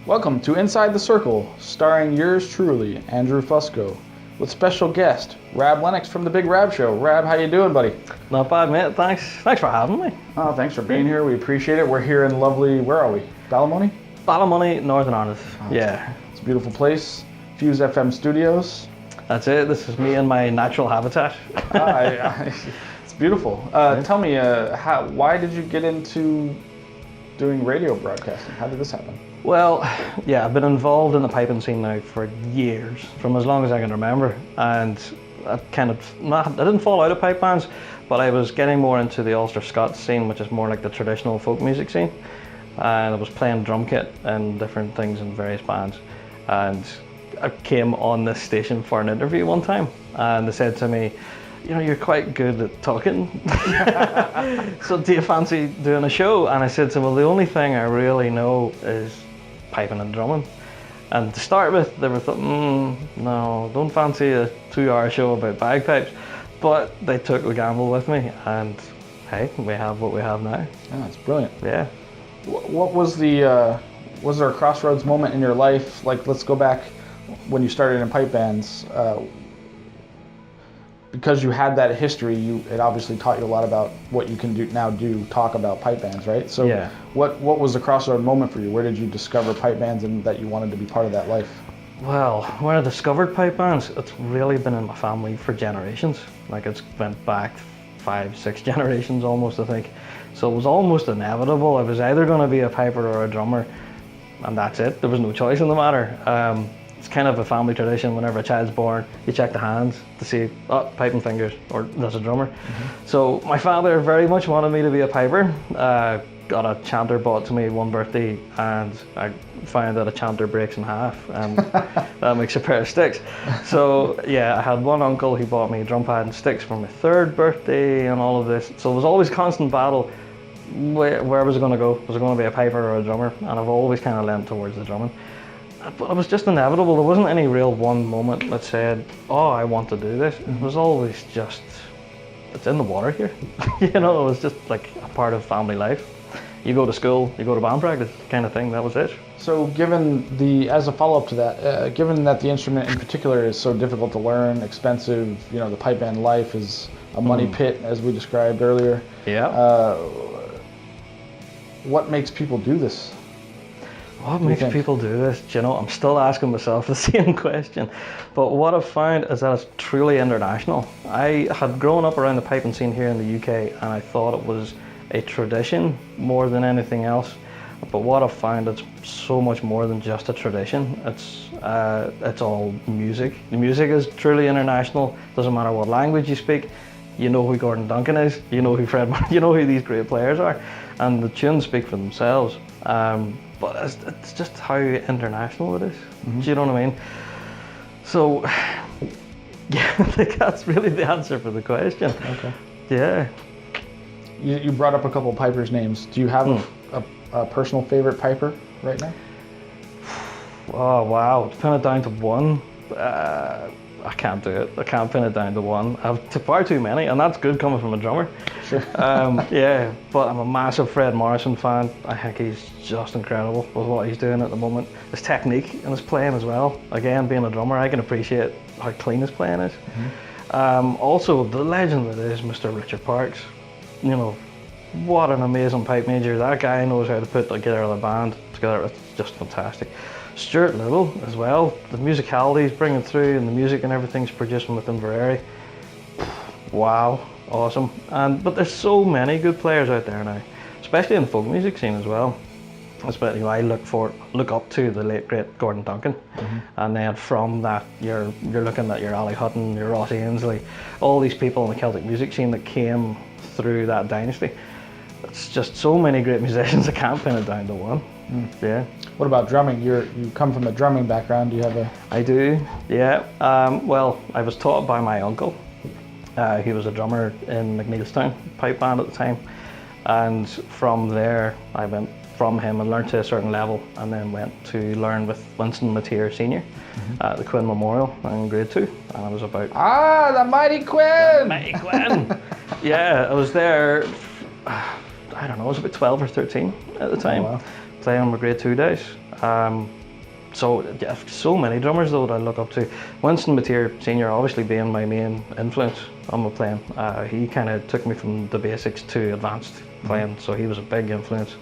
Welcome to Inside the Circle, starring yours truly, Andrew Fusco, with special guest, Rab Lennox from The Big Rab Show. Rab, how you doing, buddy? Not bad, mate. Thanks for having me. Oh, thanks for being here. We appreciate it. We're here in lovely, where are we? Ballymoney? Ballymoney, Northern Ireland. Yeah. It's a beautiful place. Fuse FM Studios. That's it. This is me in my natural habitat. It's beautiful. Tell me, why did you get into doing radio broadcasting? How did this happen? Well, yeah, I've been involved in the piping scene now for years, from as long as I can remember. And I didn't fall out of pipe bands, but I was getting more into the Ulster Scots scene, which is more like the traditional folk music scene. And I was playing drum kit and different things in various bands. And I came on this station for an interview one time, and they said to me, you know, you're quite good at talking. So do you fancy doing a show? And I said to them, well, the only thing I really know is piping and drumming. And to start with, they were thinking, no, don't fancy a 2-hour show about bagpipes. But they took the gamble with me, and hey, we have what we have now. Oh, that's brilliant. Yeah. What was was there a crossroads moment in your life? Like, let's go back when you started in pipe bands. Because you had that history, it obviously taught you a lot about what you can talk about pipe bands, right? So yeah. What was the crossroad moment for you? Where did you discover pipe bands and that you wanted to be part of that life? Well, when I discovered pipe bands, it's really been in my family for generations. Like, it's went back 5-6 generations almost, I think. So it was almost inevitable. I was either going to be a piper or a drummer, and that's it. There was no choice in the matter. It's kind of a family tradition. Whenever a child's born, you check the hands to see, oh, piping fingers, or that's a drummer. Mm-hmm. So my father very much wanted me to be a piper. Got a chanter bought to me one birthday, and I found that a chanter breaks in half, and that makes a pair of sticks. So yeah, I had one uncle who bought me a drum pad and sticks for my 3rd birthday and all of this. So it was always constant battle. Where was I going to go? Was I going to be a piper or a drummer? And I've always kind of leant towards the drumming. But it was just inevitable. There wasn't any real one moment that said, oh, I want to do this. It was always just, it's in the water here. You know, it was just like a part of family life. You go to school, you go to band practice, kind of thing, that was it. So as a follow-up to that, given that the instrument in particular is so difficult to learn, expensive, you know, the pipe band life is a money pit, as we described earlier. Yeah. What makes people do this? What makes people do this? Do you know, I'm still asking myself the same question. But what I've found is that it's truly international. I had grown up around the piping scene here in the UK, and I thought it was a tradition more than anything else. But what I've found, it's so much more than just a tradition. It's all music. The music is truly international. Doesn't matter what language you speak. You know who Gordon Duncan is. You know who Fred. You know who these great players are, and the tunes speak for themselves. But it's just how international it is. Mm-hmm. Do you know what I mean? So, yeah, I think that's really the answer for the question. Okay. Yeah. You brought up a couple of pipers' names. Do you have a personal favorite piper right now? Oh, wow. To pin it down to one, I can't do it. I can't pin it down to one. I have far too many, and that's good coming from a drummer. Sure. Yeah, but I'm a massive Fred Morrison fan. I think he's just incredible with what he's doing at the moment. His technique and his playing as well. Again, being a drummer, I can appreciate how clean his playing is. Mm-hmm. Also, the legend that is Mr. Richard Parks. You know, what an amazing pipe major. That guy knows how to put together a band together. It's just fantastic. Stuart Little as well. The musicality is bringing through, and the music and everything's producing with Inverary. Wow, awesome. But there's so many good players out there now, especially in the folk music scene as well. Especially, I look up to the late great Gordon Duncan, and then from that you're looking at your Ali Hutton, your Ross Ainsley, all these people in the Celtic music scene that came through that dynasty. It's just so many great musicians. I can't pin it down to one. Yeah. What about drumming? You come from a drumming background. Do you have a? I do. Yeah. Well, I was taught by my uncle. He was a drummer in McNeilstown pipe band at the time, and from there I went from him and learned to a certain level, and then went to learn with Winston Mateer Senior at the Quinn Memorial in grade 2, and I was about the mighty Quinn. The mighty Quinn. Yeah, I was there. I don't know, I was about 12 or 13 at the time, playing on my grade 2 days. So yeah, so many drummers though that I look up to. Winston Mateer Senior, obviously being my main influence on my playing. He kind of took me from the basics to advanced playing, so he was a big influence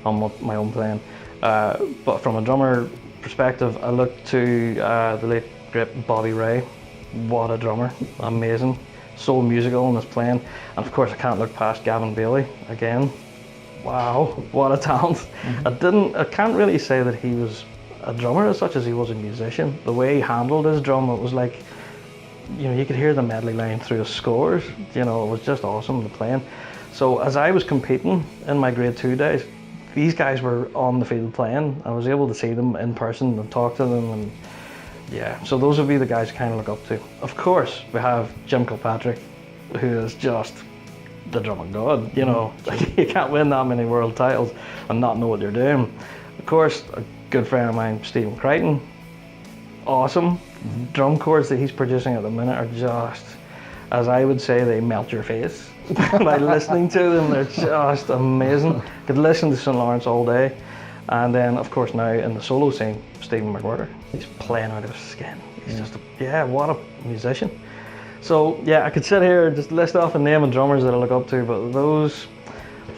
on my own playing. But from a drummer perspective, I look to the late great Bobby Ray. What a drummer, amazing, so musical in his playing. And of course I can't look past Gavin Bailey again. Wow, what a talent. I can't really say that he was a drummer as such as he was a musician. The way he handled his drum, it was like, you know, you could hear the medley line through his scores. You know, it was just awesome, the playing. So as I was competing in my grade 2 days, these guys were on the field playing. I was able to see them in person and talk to them, and yeah, so those would be the guys I kind of look up to. Of course, we have Jim Kilpatrick, who is just the drumming god, you know. You can't win that many world titles and not know what you're doing. Of course, a good friend of mine, Stephen Crichton, awesome. Drum chords that he's producing at the minute are just, as I would say, they melt your face. By listening to them, they're just amazing. Could listen to St. Lawrence all day. And then, of course, now in the solo scene, Stephen McWhirter. He's playing out of his skin. He's just, what a musician. So, yeah, I could sit here and just list off a name of drummers that I look up to, but those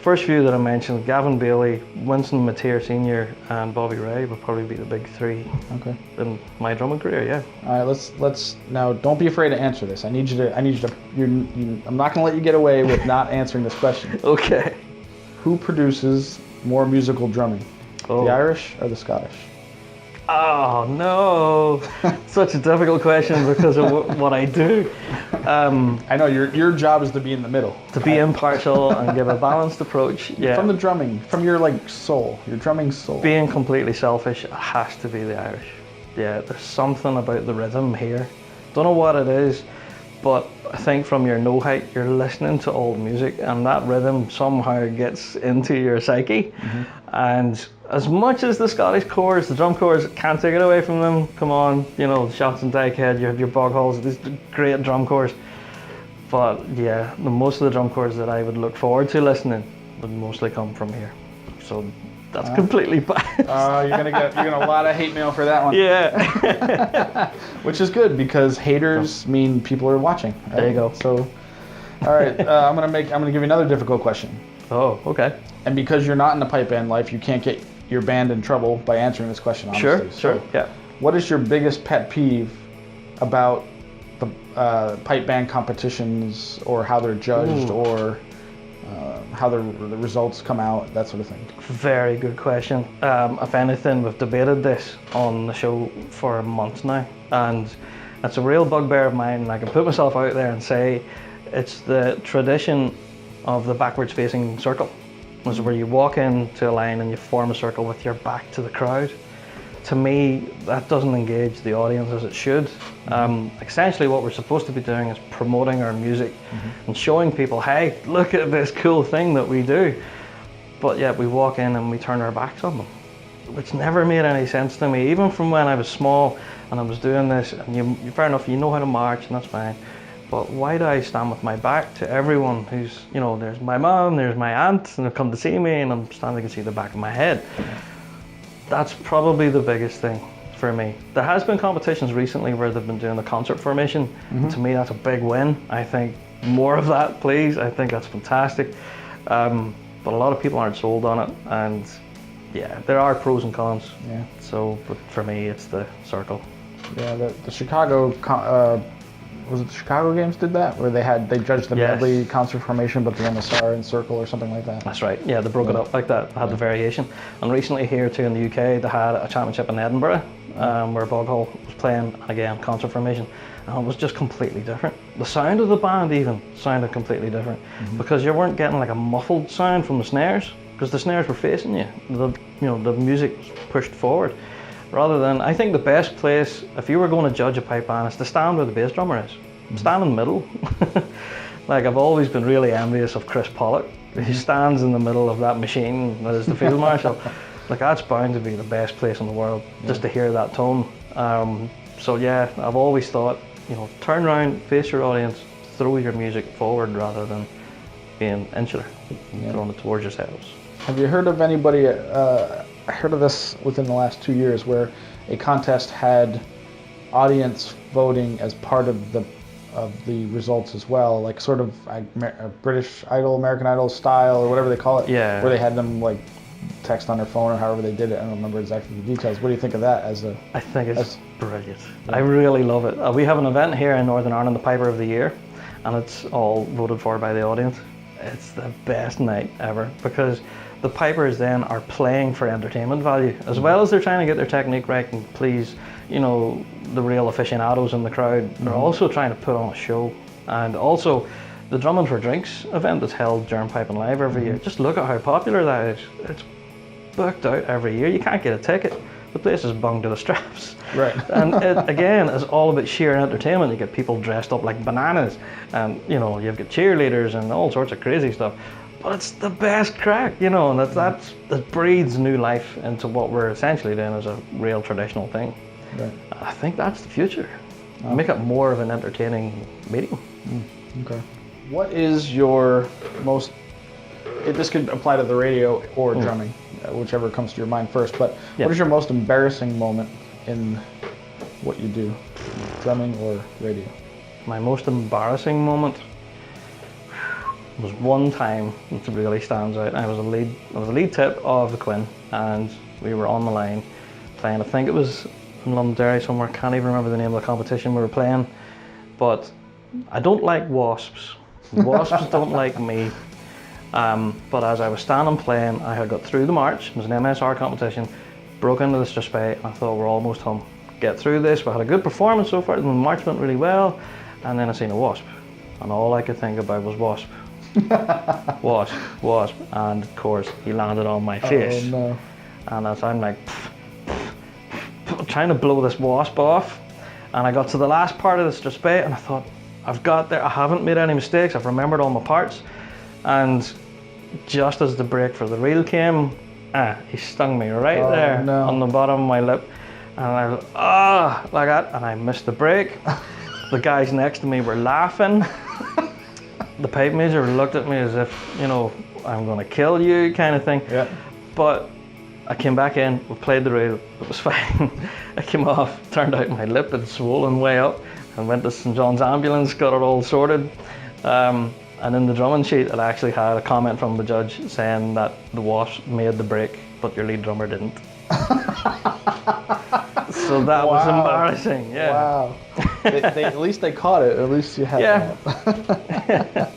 first few that I mentioned, Gavin Bailey, Winston Mateer Senior, and Bobby Ray would probably be the big three in my drumming career, yeah. All right, let's now, don't be afraid to answer this. I need you to, I'm not gonna let you get away with not answering this question. Okay. Who produces more musical drumming? The Irish or the Scottish? Oh no, such a difficult question because of what I do. I know your job is to be in the middle. To be impartial and give a balanced approach. Yeah. From the drumming, from your soul, your drumming soul. Being completely selfish, it has to be the Irish. Yeah, there's something about the rhythm here. Don't know what it is, but I think from your know-how, you're listening to old music and that rhythm somehow gets into your psyche. And as much as the Scottish chorus, the drum chorus, can't take it away from them. Come on, you know, Shots and Dykehead, you have your Bog Halls, these great drum chorus. But yeah, most of the drum chorus that I would look forward to listening would mostly come from here. So that's completely biased. You're gonna get a lot of hate mail for that one. Yeah. Which is good because haters mean people are watching. Right? There you go. So, all right, I'm gonna give you another difficult question. Oh, okay. And because you're not in the pipe band life, you can't get your band in trouble by answering this question honestly. Sure, yeah. What is your biggest pet peeve about the pipe band competitions, or how they're judged, or how the results come out, that sort of thing? Very good question. If anything, we've debated this on the show for months now, and it's a real bugbear of mine, and I can put myself out there and say it's the tradition of the backwards facing circle. It's where you walk into a line and you form a circle with your back to the crowd. To me, that doesn't engage the audience as it should. Essentially what we're supposed to be doing is promoting our music and showing people, hey, look at this cool thing that we do. But yet we walk in and we turn our backs on them, which never made any sense to me. Even from when I was small and I was doing this, and fair enough, you know how to march and that's fine. But why do I stand with my back to everyone who's, you know, there's my mom, there's my aunt, and they've come to see me and I'm standing to see the back of my head. That's probably the biggest thing for me. There has been competitions recently where they've been doing the concert formation. To me, that's a big win. I think more of that, please. I think that's fantastic. But a lot of people aren't sold on it, and yeah, there are pros and cons. Yeah. So, but for me, it's the circle. Yeah, the Chicago, was it the Chicago Games did that? Where they judged the medley concert formation, but then the star and circle or something like that? That's right, yeah, they broke it up like that, had the variation. And recently here too in the UK, they had a championship in Edinburgh, where Bog Hall was playing, again, concert formation. And it was just completely different. The sound of the band even sounded completely different, because you weren't getting like a muffled sound from the snares, because the snares were facing you. The music was pushed forward. Rather than, I think the best place, if you were going to judge a pipe band, is to stand where the bass drummer is. Stand in the middle. Like, I've always been really envious of Chris Pollock. He stands in the middle of that machine that is the field marshal. Like, that's bound to be the best place in the world, just to hear that tone. So yeah, I've always thought, you know, turn around, face your audience, throw your music forward rather than being insular, throwing it towards yourselves. Have you heard of anybody I heard of this within the last 2 years where a contest had audience voting as part of the results as well, like sort of a British Idol, American Idol style, or whatever they call it. Yeah. Where they had them like text on their phone or however they did it. I don't remember exactly the details. What do you think of that I think it's brilliant. Yeah. I really love it. We have an event here in Northern Ireland, the Piper of the Year, and it's all voted for by the audience. It's the best night ever because the Pipers then are playing for entertainment value as well as they're trying to get their technique right and please, the real aficionados in the crowd. They're also trying to put on a show. And also the Drumming for Drinks event that's held during Piping Live every year. Just look at how popular that is. It's booked out every year. You can't get a ticket. The place is bung to the straps. Right. And it, again, is all about sheer entertainment. You get people dressed up like bananas and, you've got cheerleaders and all sorts of crazy stuff. But it's the best crack, and that breathes new life into what we're essentially doing as a real traditional thing. Right. I think that's the future. Make it more of an entertaining medium. Okay. What is your most, this could apply to the radio or drumming, whichever comes to your mind first, but what is your most embarrassing moment in what you do, drumming or radio? My most embarrassing moment was one time that really stands out. I was a lead tip of the Quinn, and we were on the line playing. I think it was in Londonderry somewhere. Can't even remember the name of the competition we were playing. But I don't like wasps. Wasps don't like me. But as I was standing playing, I had got through the march. It was an MSR competition. Broke into the Strathspey, and I thought we're almost home. Get through this. We had a good performance so far. The march went really well, and then I seen a wasp, and all I could think about was wasp. wasp, and of course he landed on my face. Oh no. And as I'm like trying to blow this wasp off, and I got to the last part of the Strathspey and I thought, I've got there, I haven't made any mistakes, I've remembered all my parts, and just as the break for the reel came, he stung me right there on the bottom of my lip, and I was like that, and I missed the break. The guys next to me were laughing. The pipe major looked at me as if, I'm going to kill you kind of thing. Yeah. But I came back in, we played the reel, it was fine. I came off, turned out my lip had swollen way up, and went to St. John's Ambulance, got it all sorted. And in the drumming sheet, it actually had a comment from the judge saying that the wasp made the break, but your lead drummer didn't. So that was embarrassing, yeah. Wow. At least they caught it. At least you had that.